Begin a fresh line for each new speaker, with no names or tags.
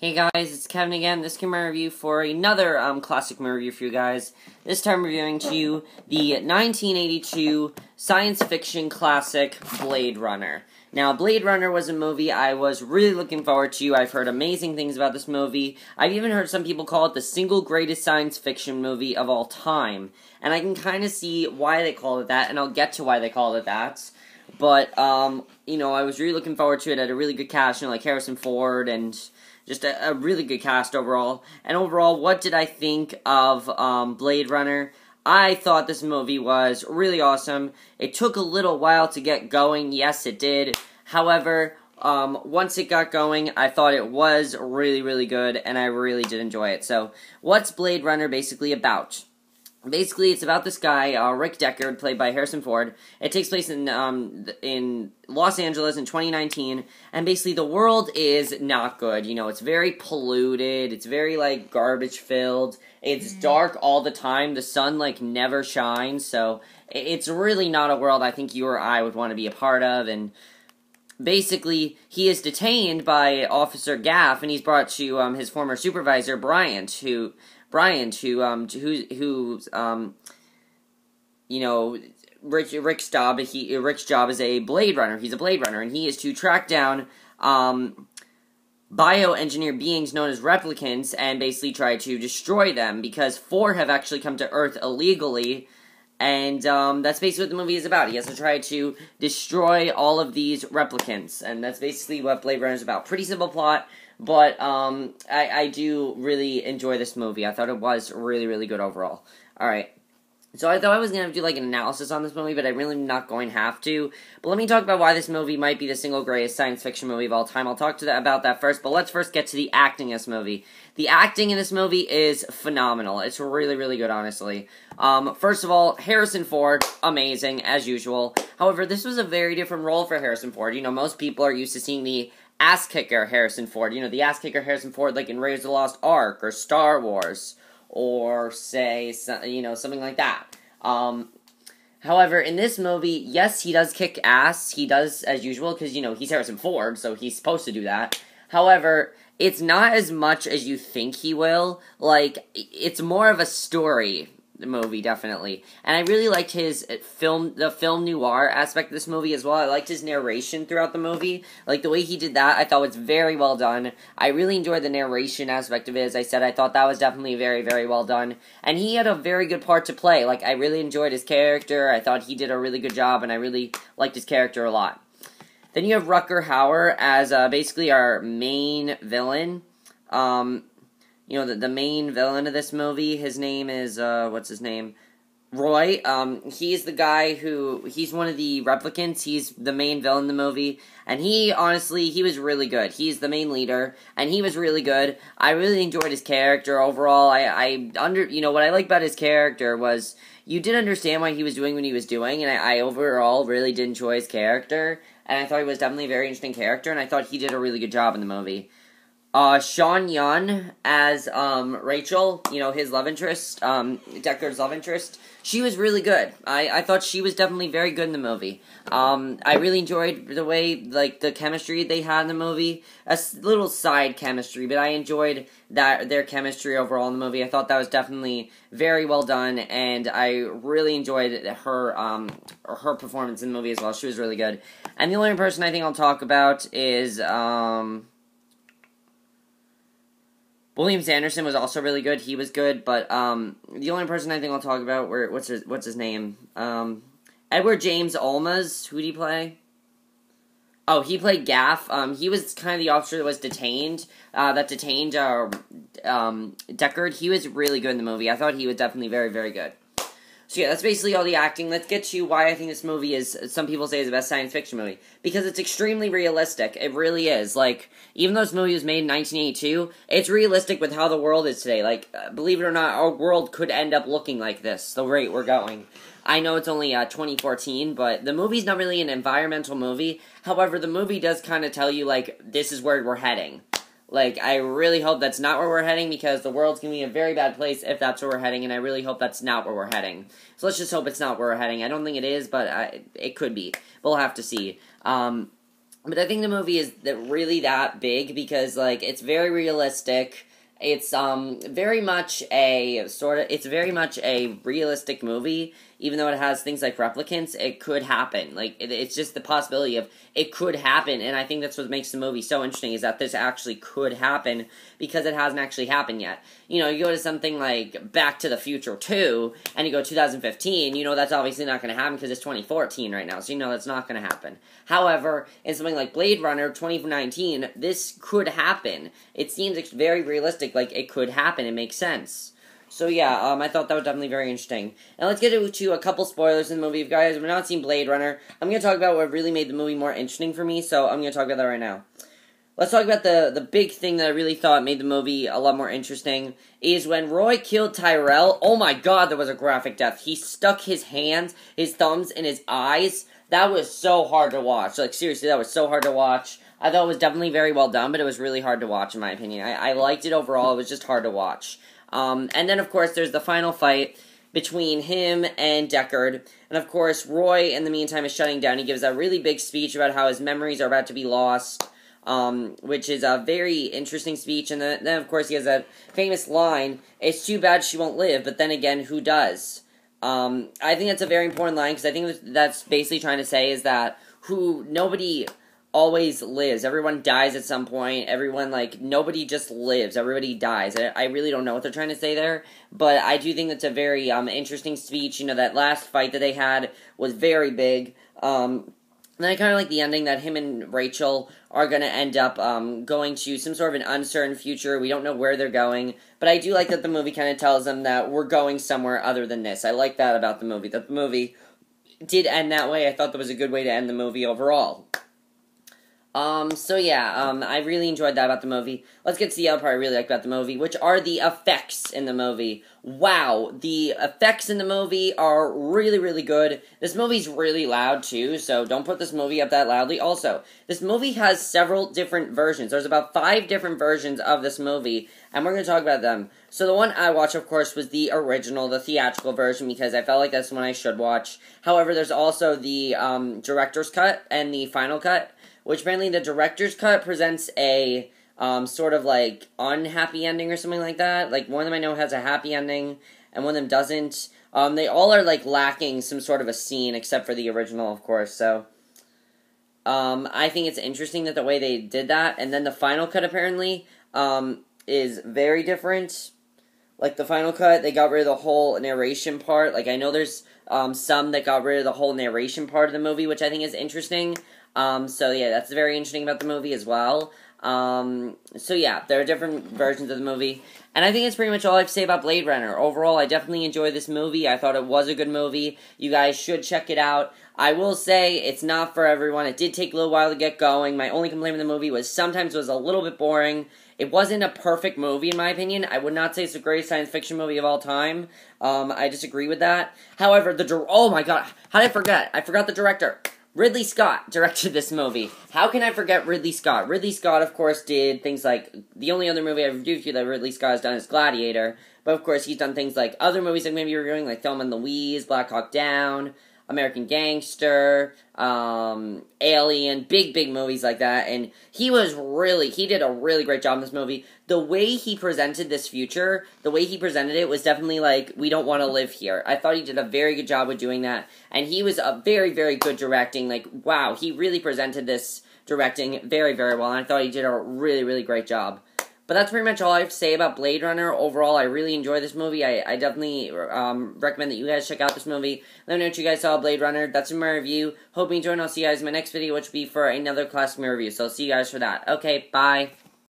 Hey guys, it's Kevin again. This is my review for another classic movie review for you guys. This time reviewing to you the 1982 science fiction classic Blade Runner. Now, Blade Runner was a movie I was really looking forward to. I've heard amazing things about this movie. I've even heard some people call it the single greatest science fiction movie of all time. And I can kind of see why they call it that, and I'll get to why they call it that. But, I was really looking forward to it. It had a really good cast, like Harrison Ford and just a really good cast overall. And overall, what did I think of Blade Runner? I thought this movie was really awesome. It took a little while to get going. Yes, it did. However, once it got going, I thought it was really, really good, and I really did enjoy it. So, what's Blade Runner basically about? Basically, it's about this guy, Rick Deckard, played by Harrison Ford. It takes place in Los Angeles in 2019, and basically the world is not good. It's very polluted, it's very, garbage-filled, it's dark all the time, the sun, never shines, so it's really not a world I think you or I would want to be a part of, and basically, he is detained by Officer Gaff, and he's brought to his former supervisor, Bryant, who's Rick's job is a Blade Runner. He's a Blade Runner, and he is to track down bioengineered beings known as replicants and basically try to destroy them, because 4 have actually come to Earth illegally, and that's basically what the movie is about. He has to try to destroy all of these replicants, and that's basically what Blade Runner is about. Pretty simple plot. But, I do really enjoy this movie. I thought it was really, really good overall. Alright. So I thought I was going to do, an analysis on this movie, but I'm really not going to have to. But let me talk about why this movie might be the single greatest science fiction movie of all time. I'll talk about that first, but let's first get to the acting in this movie. The acting in this movie is phenomenal. It's really, really good, honestly. First of all, Harrison Ford, amazing, as usual. However, this was a very different role for Harrison Ford. most people are used to seeing the ass-kicker Harrison Ford. the ass-kicker Harrison Ford, in Raiders of the Lost Ark, or Star Wars, or, say, something like that. However, in this movie, yes, he does kick ass. He does, as usual, because, he's Harrison Ford, so he's supposed to do that. However, it's not as much as you think he will. It's more of a story movie, definitely. And I really liked the film noir aspect of this movie as well. I liked his narration throughout the movie. The way he did that, I thought was very well done. I really enjoyed the narration aspect of it. As I said, I thought that was definitely very, very well done. And he had a very good part to play. I really enjoyed his character. I thought he did a really good job, and I really liked his character a lot. Then you have Rutger Hauer as basically our main villain. The main villain of this movie, his name is, what's his name? Roy. He's the guy he's one of the replicants. He's the main villain in the movie. And he was really good. He's the main leader, and he was really good. I really enjoyed his character overall. What I like about his character was, you did understand why he was doing what he was doing, and I overall really did enjoy his character. And I thought he was definitely a very interesting character, and I thought he did a really good job in the movie. Sean Young as, Rachel, his love interest, Deckard's love interest, she was really good. I thought she was definitely very good in the movie. I really enjoyed the way, the chemistry they had in the movie. A little side chemistry, but I enjoyed their chemistry overall in the movie. I thought that was definitely very well done, and I really enjoyed her performance in the movie as well. She was really good. And the only person I think I'll talk about is, William Sanderson was also really good. He was good, but the only person I think I'll talk about, what's his name? Edward James Olmos. Who did he play? Oh, he played Gaff. He was kind of the officer that was detained. Deckard. He was really good in the movie. I thought he was definitely very, very good. So yeah, that's basically all the acting. Let's get to why I think this movie is, some people say, is the best science fiction movie. Because it's extremely realistic. It really is. Even though this movie was made in 1982, it's realistic with how the world is today. Believe it or not, our world could end up looking like this, the rate we're going. I know it's only 2014, but the movie's not really an environmental movie. However, the movie does kind of tell you, this is where we're heading. I really hope that's not where we're heading, because the world's going to be a very bad place if that's where we're heading, and I really hope that's not where we're heading. So let's just hope it's not where we're heading. I don't think it is, but it could be. We'll have to see. But I think the movie is really that big because, like, it's very realistic. It's very much it's very much a realistic movie, even though it has things like replicants. It could happen. Like, it's just the possibility of it could happen, and I think that's what makes the movie so interesting, is that this actually could happen, because it hasn't actually happened yet. You know, you go to something like Back to the Future 2, and you go 2015, you know that's obviously not going to happen because it's 2014 right now, so you know that's not going to happen. However, in something like Blade Runner 2019, this could happen. It seems very realistic, like it could happen, it makes sense. So yeah, I thought that was definitely very interesting. And let's get to a couple spoilers in the movie. If you guys have not seen Blade Runner, I'm going to talk about what really made the movie more interesting for me, so I'm going to talk about that right now. Let's talk about the big thing that I really thought made the movie a lot more interesting, is when Roy killed Tyrell. Oh my god, that was a graphic death. He stuck his hands, his thumbs, in his eyes. That was so hard to watch. Like, seriously, that was so hard to watch. I thought it was definitely very well done, but it was really hard to watch, in my opinion. I liked it overall, it was just hard to watch. And then, of course, there's the final fight between him and Deckard. And, of course, Roy, in the meantime, is shutting down. He gives a really big speech about how his memories are about to be lost, which is a very interesting speech. And then, of course, he has that famous line, "It's too bad she won't live, but then again, who does?" I think that's a very important line, because I think that's basically trying to say is that nobody always lives. Everyone dies at some point. Everyone, like, nobody just lives. Everybody dies. I really don't know what they're trying to say there, but I do think that's a very interesting speech. You know, that last fight that they had was very big. Then I kind of like the ending that him and Rachel are going to end up going to some sort of an uncertain future. We don't know where they're going, but I do like that the movie kind of tells them that we're going somewhere other than this. I like that about the movie, that the movie did end that way. I thought that was a good way to end the movie overall. So yeah, I really enjoyed that about the movie. Let's get to the other part I really like about the movie, which are the effects in the movie. Wow, the effects in the movie are really, really good. This movie's really loud, too, so don't put this movie up that loudly. Also, this movie has several different versions. There's about 5 different versions of this movie, and we're going to talk about them. So the one I watched, of course, was the original, the theatrical version, because I felt like that's the one I should watch. However, there's also the director's cut and the final cut, which apparently the director's cut presents a sort of like unhappy ending or something like that. Like, one of them I know has a happy ending, and one of them doesn't. They all are like lacking some sort of a scene, except for the original, of course. So I think it's interesting that the way they did that. And then the final cut apparently is very different. Like, the final cut, they got rid of the whole narration part. Like, I know there's some that got rid of the whole narration part of the movie, which I think is interesting. So yeah, that's very interesting about the movie as well. So yeah, there are different versions of the movie, and I think that's pretty much all I have to say about Blade Runner. Overall, I definitely enjoyed this movie. I thought it was a good movie. You guys should check it out. I will say, it's not for everyone. It did take a little while to get going. My only complaint with the movie was sometimes it was a little bit boring. It wasn't a perfect movie, in my opinion. I would not say it's the greatest science fiction movie of all time. I disagree with that. However, oh my god, how did I forget? I forgot the director. Ridley Scott directed this movie. How can I forget Ridley Scott? Ridley Scott, of course, did things like... The only other movie I've reviewed that Ridley Scott has done is Gladiator. But, of course, he's done things like other movies I'm going to be reviewing, like Thelma and Louise, Black Hawk Down, American Gangster, Alien, big movies like that, and he did a really great job in this movie. The way he presented this future, the way he presented it was definitely like, we don't want to live here. I thought he did a very good job with doing that, and he was a very, very good directing. Like, wow, he really presented this directing very, very well, and I thought he did a really, really great job. But that's pretty much all I have to say about Blade Runner. Overall, I really enjoyed this movie. I definitely recommend that you guys check out this movie. Let me know what you guys saw of Blade Runner. That's my review. Hope you enjoyed, and I'll see you guys in my next video, which will be for another classic movie review. So I'll see you guys for that. Okay, bye.